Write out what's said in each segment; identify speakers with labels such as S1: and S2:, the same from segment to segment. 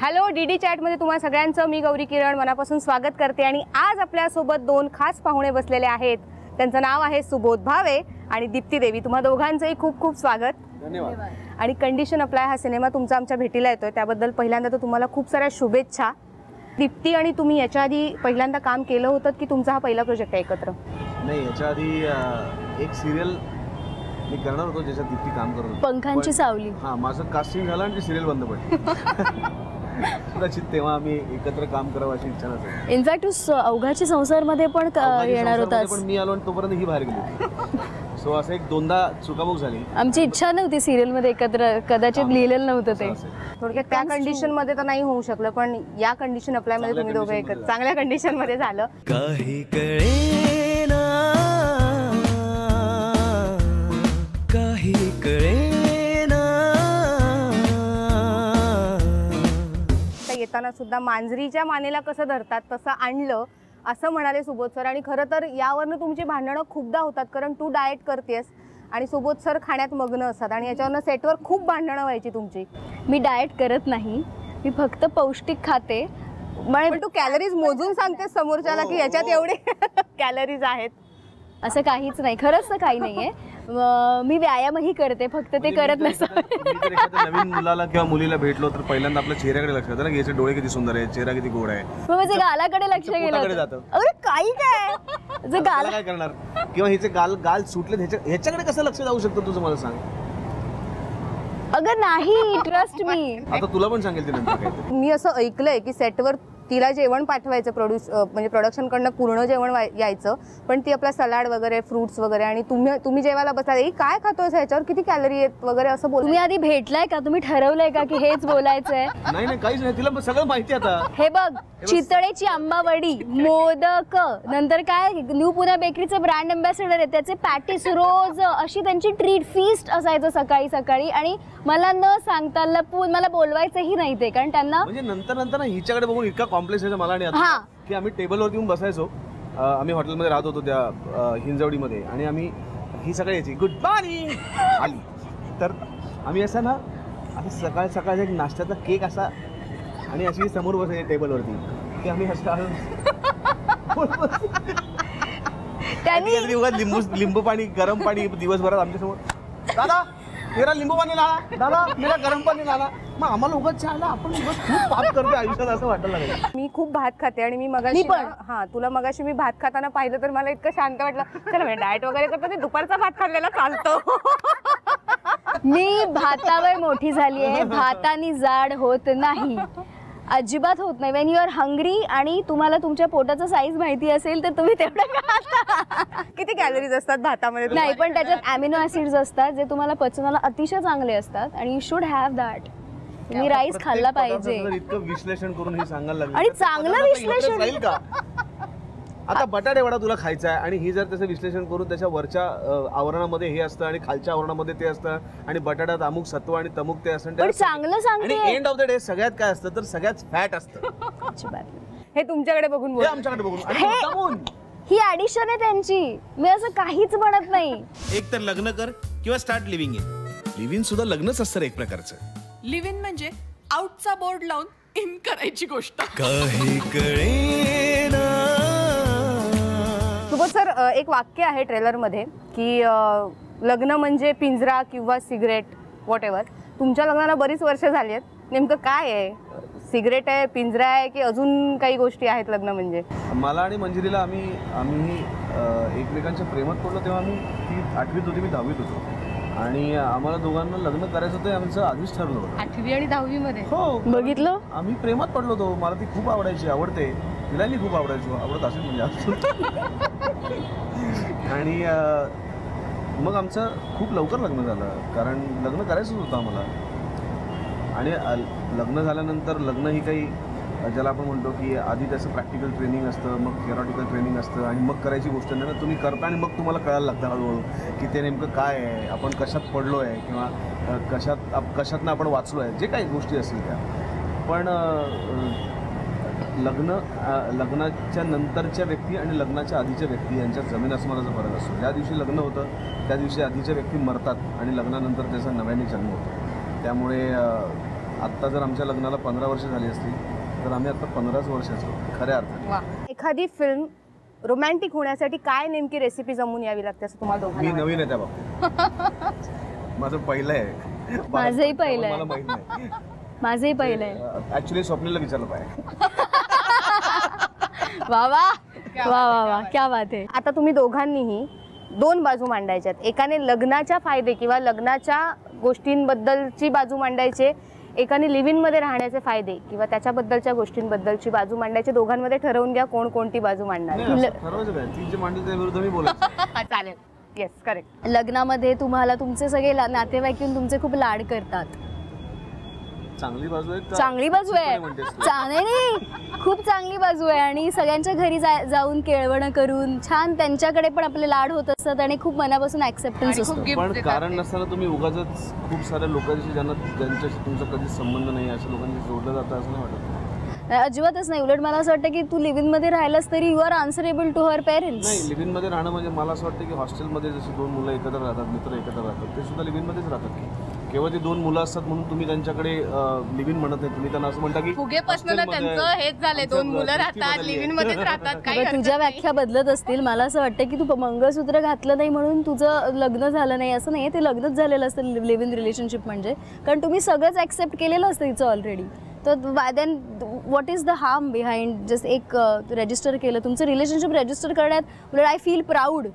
S1: Hello DD चॅटमध्ये तुम्हाला सगळ्यांचं मी गौरी किरण मनापासून स्वागत करते आणि आज आपल्यासोबत दोन खास पाहुणे बसलेले आहेत. त्यांचं नाव आहे सुबोध भावे आणि दीप्ती देवी. तुम्हा दोघांचंही खूप खूप स्वागत.
S2: धन्यवाद.
S1: आणि कंडिशन अप्लाय हा सिनेमा तुमचा आमच्या भेटीला येतोय त्याबद्दल पहिल्यांदा तर तुम्हाला खूप साऱ्या शुभेच्छा. दीप्ती आणि तुम्ही याच्या आधी पहिल्यांदा काम केलं होतं की तुमचा हा पहिला प्रोजेक्ट आहे एकत्र?
S2: नाही, याच्या आधी एक सिरियल मी करणार होतो ज्याच्यात दीप्ती काम करत होती,
S3: पंखांची सावली.
S2: हां, माझं कास्टिंग झालं आणि ती सिरियल बंद पडली. कदाचित तेव्हा आम्ही एकत्र काम करावं अशी इच्छा नसेल.
S3: इनफॅक्ट तू अवघाची संसारमध्ये पण येणार होतास,
S2: पण मी आलो आणि तोपर्यंत ही बाहेर गेली. सो असं एक दोनदा चुकामुक झाली.
S3: आमची इच्छा नव्हती सिरियल मध्ये एकत्र, कदाचित लिहिलेलं नव्हतं ते.
S1: थोडक्यात त्या कंडिशन मध्ये तर नाही होऊ शकलं, पण या कंडिशन अप्लाय मध्ये तुम्ही दोघे एकत्र चांगल्या कंडिशन मध्ये झालं.
S4: काही कळेना, काही कळेना.
S1: येताना सुद्धा मांजरीच्या मानेला कसं धरतात तसं आणलं असं म्हणाले सुबोध सर. आणि खरं तर यावरनं तुमची भांडणं खूपदा होतात, कारण तू डाएट करतेस आणि सुबोध सर खाण्यात मग्न असतात आणि याच्यावरनं सेटवर खूप भांडणं व्हायची तुमची.
S3: मी डाएट करत नाही, मी फक्त पौष्टिक खाते.
S1: पण तू कॅलरीज मोजून सांगतेस समोरच्याला की याच्यात एवढे कॅलरीज आहेत.
S3: असं काहीच नाही, खरंच तर काही नाहीये. मी व्यायामही करते, फक्त ते करत नसतं.
S2: एखाद्या नवीन मुलाला किंवा मुलीला भेटलो तर पहिल्यांदा आपल्या चेहऱ्याकडे लक्ष जातं ना, की याचे डोळे किती सुंदर आहे, चेहरा किती गोड आहे.
S3: मग माझे गालाकडे लक्ष गेलं
S2: जातं.
S3: अरे काही काय जे गाल
S2: काय करणार, किंवा हिचे गाल सुटले ह्याच्याकडे कसं लक्ष जाऊ शकतं तुझं मला सांग.
S3: अगं नाही, ट्रस्ट मी.
S2: आता तुला पण सांगेल ते नंतर काय.
S1: मी असं ऐकलंय की सेटवर तिला जेवण पाठवायचं म्हणजे प्रोडक्शनकडनं पूर्ण जेवण यायचं, पण ती आपला सलाड वगैरे फ्रुट्स वगैरे आणि तुम्ही जेवायला बसला काय खातोय ह्याच्यावर किती कॅलरी आहेत वगैरे असं बोल.
S3: तुम्ही आधी भेटलाय का? तुम्ही ठरवलंय का की हेच बोलायचंय?
S2: नाही काहीच नाही, तिला सगळं माहिती आता.
S3: हे बघ, चितळेची आंबावडी, मोदक, नंतर काय न्यू पुणे बेकरीचे ब्रँड अँबॅसेडर आहे, त्याचे पॅटीस रोज अशी त्यांची ट्रीट फीस्ट असायचं सकाळी सकाळी. आणि मला न सांगता लपून मला बोलवायचंही नाही ते, कारण त्यांना
S2: म्हणजे नंतर हिच्याकडे बघून इतका कॉम्प्लेक्स आहे मला आणि आता की आम्ही टेबलवरती येऊन बसायचो. आम्ही हॉटेलमध्ये राहत होतो त्या हिंजवडीमध्ये, आणि आम्ही ही सगळी यायची गुड मॉर्निंग आली तर आम्ही असं ना आता सकाळचा एक नाश्त्याचा केक असा आणि अशी समोर बसायची टेबलवरती की आम्ही असं लिंबू पाणी गरम पाणी दिवसभरात आमच्यासमोर. दादा मेरा लिंबू पाणी लाला, दादा मेरा गरम पाणी लाला. मग आम्हाला उगाच चहाला आपण खूप पाप करतो आयुष्यात असं वाटायला लागलं.
S1: मी खूप भात खाते आणि मी मगाशी तुला मगाशी मी भात खाताना पाहिलं तर मला इतकं शांत वाटलं. चला डाएट वगैरे करतो ते दुपारचा भात खाल्लेला चालतो.
S3: मी भातावर मोठी झाली आहे, भातानी जाड होत नाही, अजिबात होत नाही. वेन यू आर हंग्री आणि तुम्हाला तुमच्या पोटाचा साईज माहिती असेल तर तुम्ही तेवढं खाता.
S1: किती कॅलरीज असतात भातामध्ये?
S3: नाही, पण त्याच्यात अॅमिनो ऍसिड्स असतात जे तुम्हाला पचनाला अतिशय चांगले असतात आणि यू शुड हॅव दॅट. तुम्ही राईस खाल्ला पाहिजे.
S2: इतकं विश्लेषण करून हे सांगायला लागलं
S3: आणि चांगलं विश्लेषण
S2: का? आता बटाटे वडा तुला खायचा आहे आणि ही जर त्याचं विश्लेषण करून त्याच्या वरच्या आवरणामध्ये हे असतं आणि खालच्या आवरणामध्ये ते असतं आणि बटाट्यात अमुक सत्व आणि तमुक ते असतं,
S3: पण चांगलं सांगते.
S2: आणि एंड ऑफ द डे सगळ्यात काय असतं तर सगळ्यात फॅट असतं.
S1: हे तुमच्याकडे बघून
S2: हे आमच्याकडे बघून
S3: ही ॲडिशन आहे त्यांची. मी असं काहीच म्हणत नाही.
S4: एक तर लग्न कर किंवा स्टार्ट लिव्हिंग इन. लिव्हिंग सुद्धा लग्नच असतं एक प्रकारचं.
S5: लिव्हिंग म्हणजे आउटचा बोर्ड लावून इन करायची गोष्ट.
S4: काही कळेना.
S1: सुबोध सर, एक वाक्य आहे ट्रेलरमध्ये की लग्न म्हणजे पिंजरा किंवा सिगरेट वॉट एव्हर. तुमच्या लग्नाला बरीच वर्ष झाली आहेत, नेमकं काय आहे? सिगरेट आहे, पिंजरा आहे की अजून काही गोष्टी आहेत लग्न म्हणजे?
S2: मला आणि मंजिरीला आम्ही एकमेकांच्या प्रेमात पडलो तेव्हा ती 8वीत होती, मी 10वीत होतो आणि आम्हाला दोघांना लग्न करायचं होतं आमचं आधीच ठरलं होतं.
S1: 8वी आणि 10वी मध्ये?
S2: हो,
S3: बघितलं.
S2: आम्ही प्रेमात पडलो होतो. मला ती खूप आवडते, तिलाही खूप आवडत असेल म्हणजे. आणि मग आमचं खूप लवकर लग्न झालं, कारण लग्न करायचंच होतं आम्हाला. आणि लग्न झाल्यानंतर लग्न ही काही ज्याला आपण म्हणतो की आधी त्याचं प्रॅक्टिकल ट्रेनिंग असतं, मग थिअरॉटिकल ट्रेनिंग असतं आणि मग करायची गोष्ट नाही ना. तुम्ही करता आणि मग तुम्हाला कळायला लागतं हळूहळू की ते नेमकं काय आहे, आपण कशात पडलो आहे किंवा कशातनं आपण वाचलो आहे, जे काही गोष्टी असतील त्या. पण लग्नाच्या नंतरच्या व्यक्ती आणि लग्नाच्या आधीच्या व्यक्ती यांच्यात जमीन आसमानाचा फरक असतो. ज्या दिवशी लग्न होतं त्या दिवशी आधीच्या व्यक्ती मरतात आणि लग्नानंतर त्याचा नव्याने जन्म होतो. त्यामुळे आत्ता जर आमच्या लग्नाला 15 वर्ष झाली असती तर आम्ही आता 15च वर्षाचो खऱ्या अर्थाने.
S1: वा. एखादी फिल्म रोमॅन्टिक होण्यासाठी काय नेमकी रेसिपी जमून यावी लागते असं तुम्हाला
S2: मी
S1: दोघांना
S2: नवीन आहे त्या बाबतीत. माझं पहिलं आहे.
S3: माझंही पहिलं आहे.
S2: मला माहित नाही.
S3: माझंही पहिलं आहे.
S2: ऍक्च्युली स्वप्नीला विचारलं पाहिजे.
S3: वा वा वा वा वा, क्या बात आहे.
S1: आता तुम्ही दोघांनीही दोन बाजू मांडायच्यात. एकाने लग्नाच्या फायदे किंवा लग्नाच्या गोष्टींबद्दलची बाजू मांडायचे, एकाने लिव्ह इन मध्ये राहण्याचे फायदे किंवा त्याच्याबद्दलच्या गोष्टींबद्दलची बाजू मांडायची. दोघांमध्ये ठरवून घ्या कोण कोणती बाजू मांडणार.
S2: नाही, असं ठरवायचं काय, ती जे मांडली त्या विरुद्ध मी बोलायचं.
S1: चालेल. Yes, correct.
S3: लग्नामध्ये तुम्हाला तुमचे सगळे नातेवाईक येऊन तुमचे खूप लाड करतात.
S2: चांगली बाजू आहे.
S3: चांगली बाजू आहे.
S2: म्हणतेस तू.
S3: नाही, खूप चांगली बाजू आहे. आणि सगळ्यांच्या घरी जाऊन केळवणं करून छान त्यांच्याकडे पण आपले लाड होत असतात आणि खूप मनापासून ऍक्सेप्टन्स असतो.
S2: पण कारण नसताना तुम्ही उगाचच खूप साऱ्या लोकांशी ज्यांच्याशी तुमचा कधीच संबंध नाही अशा लोकांशी जोडलं जातं असं नाही वाटत.
S3: अजिबातच नाही. उलट मला असं वाटतं की तू लिव्ह इन मध्ये राहिलास तरी you are answerable to her parents.
S2: नाही, लिव्ह इन मध्ये राहणं म्हणजे मला असं वाटतं की हॉस्टेलमध्ये जशी दोन मुलं एकत्र राहतात, मित्र एकत्र राहतात, ते सुद्धा लिव्ह इन मध्येच राहतात. की केवळ ती दोन मुलं असतात म्हणून तुम्ही त्यांच्याकडे लिव्ह इन म्हणत नाही. तुम्ही त्यांना असं म्हणता की
S1: फुगेपासून त्यांचं हेच झालंय, दोन मुलं राहतात, लिव्ह इन मध्येच राहतात. काही
S3: तुझ्या व्याख्या बदलत असतील. मला असं वाटतं की तू मंगळसूत्र घातलं नाही म्हणून तुझं लग्न झालं नाही असं नाही. ते लग्नच झालेलं असतं लिव्ह इन रिलेशनशिप म्हणजे. कारण तुम्ही सगळंच ऍक्सेप्ट केलेलं असतं तिचं ऑलरेडी. तर then what is the harm behind just एक रजिस्टर केलं तुमचं रिलेशनशिप रजिस्टर करण्यात. उलट आय फील प्राऊड.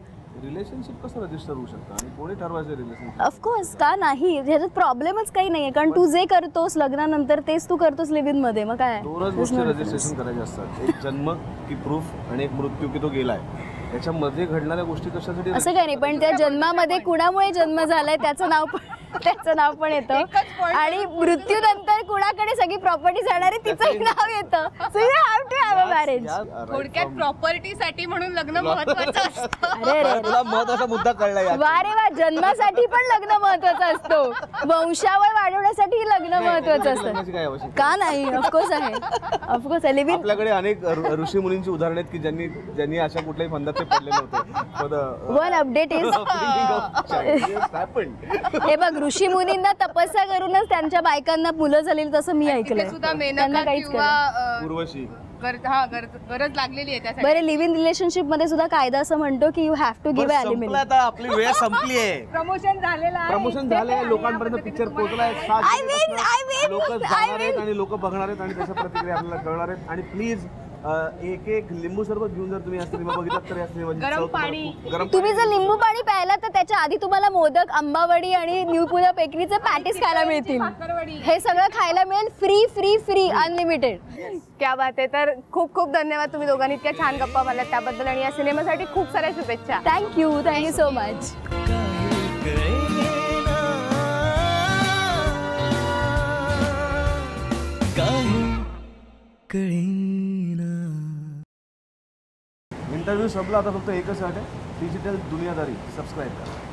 S2: रिलेशनशिप कसं रजिस्टर होऊ शकतं आणि कोणी ठरवायचं रिलेशनशिप?
S3: ऑफकोर्स का नाही, ह्याच्यात प्रॉब्लेमच काही नाहीये. कारण तू जे करतोस लग्नानंतर तेच तू करतोस लिव्ह इन मध्ये. मग काय
S2: दोनच गोष्टी रजिस्ट्रेशन करायचे असतात, एक जन्म की प्रूफ आणि एक मृत्यू की तो गेलाय. त्याच्यामध्ये घडणाऱ्या गोष्टी कशासाठी
S3: असं काही नाही. पण त्या जन्मामध्ये कुणामुळे जन्म झालाय त्याचं नाव पण येतं. आणि मृत्यूनंतर कुणाकडे सगळी प्रॉपर्टी जाणार आहे तिचंही नाव येतं. So you have to have a marriage.
S1: थोडक्यात प्रॉपर्टीसाठी म्हणून लग्न महत्वाचं असतं.
S3: अरे
S2: तुला महत्वाचा मुद्दा कळला यार.
S3: वा रे वा, जन्मासाठी पण लग्न महत्वाचं असतो. वंशावळ वाढवण्यासाठी लग्न महत्वाचं असतं.
S2: लग्नाची काय आवश्यकता?
S3: का नाही, ऑफकोर्स आहे. ऑफकोर्स आहे. लिव्ह इन
S2: आपल्याकडे अनेक ऋषी मुनींची उदाहरणं आहेत की ज्यांनी अशा कुठल्याही फंदात ते पडले नव्हते.
S3: वन अपडेट इज हे बघ, ऋषी मुनींना तपस्या करूनच त्यांच्या बायकांना मुलं झालेली तसं मी ऐकलंय.
S1: सुद्धा
S3: त्यांना
S1: मेनका
S3: काहीच
S1: किंवा
S2: उर्वशी
S1: गरज लागलेली आहे त्यासाठी.
S3: बरं, लिव्ह इन रिलेशनशिप मध्ये सुद्धा कायदा असं म्हणतो की यू हॅव टू गिव्ह
S2: संपलं
S3: अॅल्युमिनियम.
S2: आता, आपली वेळ संपली आहे.
S1: प्रमोशन झालेलं आहे.
S2: प्रमोशन झालंय, लोकांपर्यंत पिक्चर पोहोचलाय.
S3: I win.
S2: लोक जाणार आहेत आणि लोक बघणार आहेत आणि त्याच्या प्रतिक्रिया आपल्याला कळणार आहेत. आणि प्लीज एक लिंबू सरबत घेऊन जर तुम्ही या सिनेमा बघितलात तर या सिनेमाची
S1: गरम पाणी.
S2: गरम
S3: तुम्ही जर लिंबू पाणी प्यायला तर त्याच्या आधी तुम्हाला मोदक, आंबावडी आणि न्यू पुणा बेकरीचे पॅटीस खायला मिळतील. हे सगळं खायला मिळेल फ्री फ्री फ्री अनलिमिटेड.
S1: क्या बात आहे. तर खूप खूप धन्यवाद तुम्ही दोघांनी इतक्या छान गप्पा मारल्यात त्याबद्दल आणि या सिनेमासाठी खूप साऱ्या शुभेच्छा.
S3: Thank you so much.
S2: इंटरव्ह्यू संपला, आता फक्त एकच आहे, डिजिटल दुनियादारी. सबस्क्राईब करा.